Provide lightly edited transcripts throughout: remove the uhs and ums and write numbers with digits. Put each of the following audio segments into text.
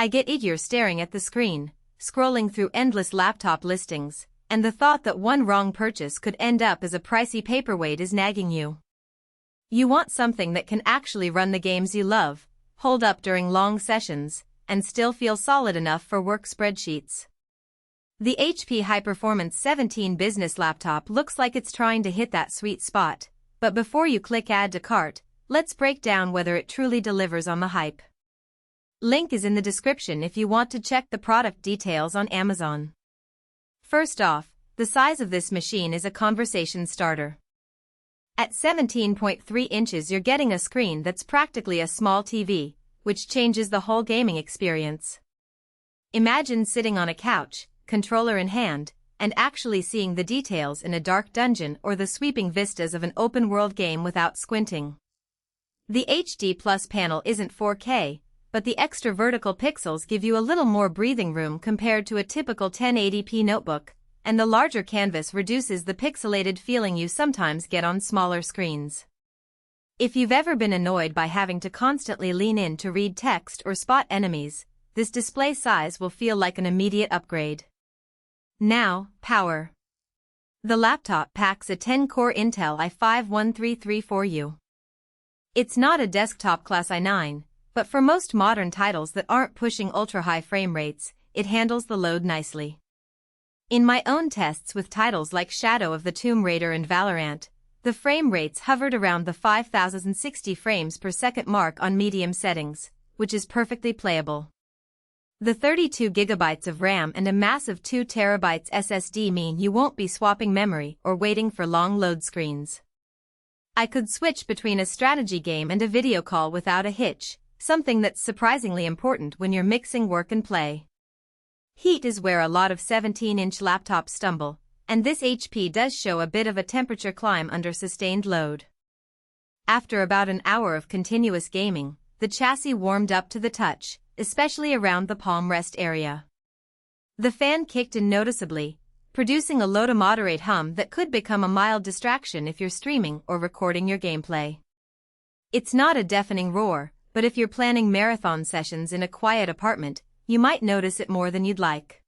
I get eager staring at the screen, scrolling through endless laptop listings, and the thought that one wrong purchase could end up as a pricey paperweight is nagging you. You want something that can actually run the games you love, hold up during long sessions, and still feel solid enough for work spreadsheets. The HP high-performance 17 business laptop looks like it's trying to hit that sweet spot, but before you click Add to Cart, let's break down whether it truly delivers on the hype. Link is in the description if you want to check the product details on Amazon. First off, the size of this machine is a conversation starter. At 17.3 inches you're getting a screen that's practically a small TV, which changes the whole gaming experience. Imagine sitting on a couch, controller in hand, and actually seeing the details in a dark dungeon or the sweeping vistas of an open-world game without squinting. The HD Plus panel isn't 4K, but the extra vertical pixels give you a little more breathing room compared to a typical 1080p notebook, and the larger canvas reduces the pixelated feeling you sometimes get on smaller screens. If you've ever been annoyed by having to constantly lean in to read text or spot enemies, this display size will feel like an immediate upgrade. Now, power. The laptop packs a 10-core Intel i5-1334U. It's not a desktop-class i9, but for most modern titles that aren't pushing ultra-high frame rates, it handles the load nicely. In my own tests with titles like Shadow of the Tomb Raider and Valorant, the frame rates hovered around the 5060 frames per second mark on medium settings, which is perfectly playable. The 32 GB of RAM and a massive 2 TB SSD mean you won't be swapping memory or waiting for long load screens. I could switch between a strategy game and a video call without a hitch, something that's surprisingly important when you're mixing work and play. Heat is where a lot of 17-inch laptops stumble, and this HP does show a bit of a temperature climb under sustained load. After about an hour of continuous gaming, the chassis warmed up to the touch, especially around the palm rest area. The fan kicked in noticeably, producing a low to moderate hum that could become a mild distraction if you're streaming or recording your gameplay. It's not a deafening roar, but if you're planning marathon sessions in a quiet apartment, you might notice it more than you'd like.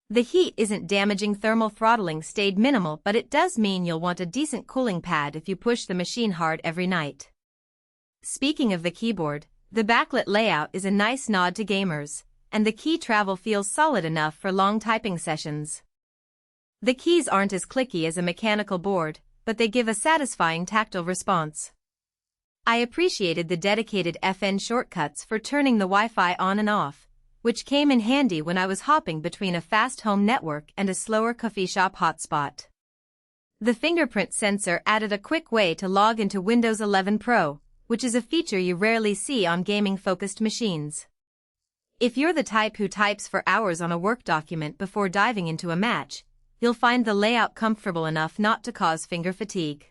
The heat isn't damaging. Thermal throttling stayed minimal, but it does mean you'll want a decent cooling pad if you push the machine hard every night. Speaking of the keyboard, the backlit layout is a nice nod to gamers, and the key travel feels solid enough for long typing sessions. The keys aren't as clicky as a mechanical board, but they give a satisfying tactile response. I appreciated the dedicated FN shortcuts for turning the Wi-Fi on and off, which came in handy when I was hopping between a fast home network and a slower coffee shop hotspot. The fingerprint sensor added a quick way to log into Windows 11 Pro, which is a feature you rarely see on gaming-focused machines. If you're the type who types for hours on a work document before diving into a match, you'll find the layout comfortable enough not to cause finger fatigue.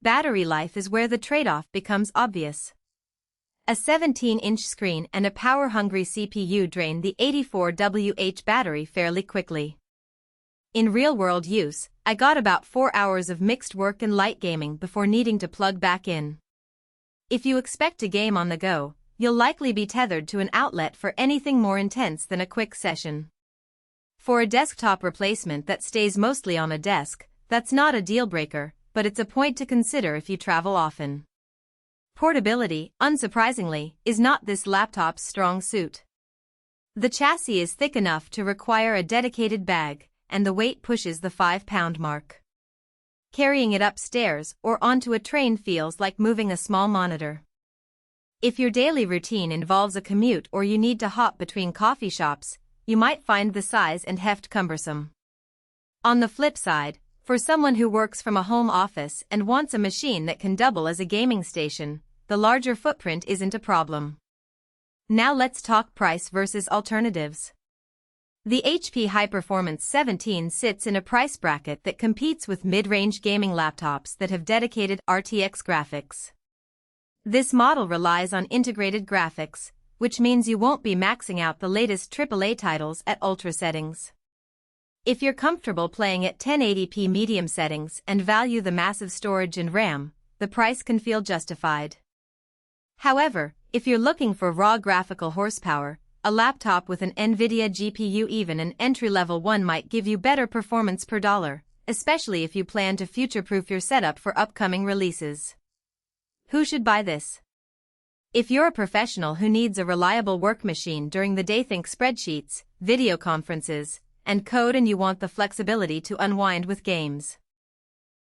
Battery life is where the trade-off becomes obvious. A 17-inch screen and a power-hungry CPU drain the 84Wh battery fairly quickly. In real-world use, I got about 4 hours of mixed work and light gaming before needing to plug back in. If you expect to game on the go, you'll likely be tethered to an outlet for anything more intense than a quick session. For a desktop replacement that stays mostly on a desk, that's not a deal-breaker, but it's a point to consider if you travel often. Portability, unsurprisingly, is not this laptop's strong suit. The chassis is thick enough to require a dedicated bag, and the weight pushes the 5-pound mark. Carrying it upstairs or onto a train feels like moving a small monitor. If your daily routine involves a commute or you need to hop between coffee shops, you might find the size and heft cumbersome. On the flip side, for someone who works from a home office and wants a machine that can double as a gaming station, the larger footprint isn't a problem. Now let's talk price versus alternatives. The HP High-Performance 17 sits in a price bracket that competes with mid-range gaming laptops that have dedicated RTX graphics. This model relies on integrated graphics, which means you won't be maxing out the latest AAA titles at ultra settings. If you're comfortable playing at 1080p medium settings and value the massive storage and RAM, the price can feel justified. However, if you're looking for raw graphical horsepower, a laptop with an NVIDIA GPU, even an entry-level one, might give you better performance per dollar, especially if you plan to future-proof your setup for upcoming releases. Who should buy this? If you're a professional who needs a reliable work machine during the day, think spreadsheets, video conferences, and code, and you want the flexibility to unwind with games.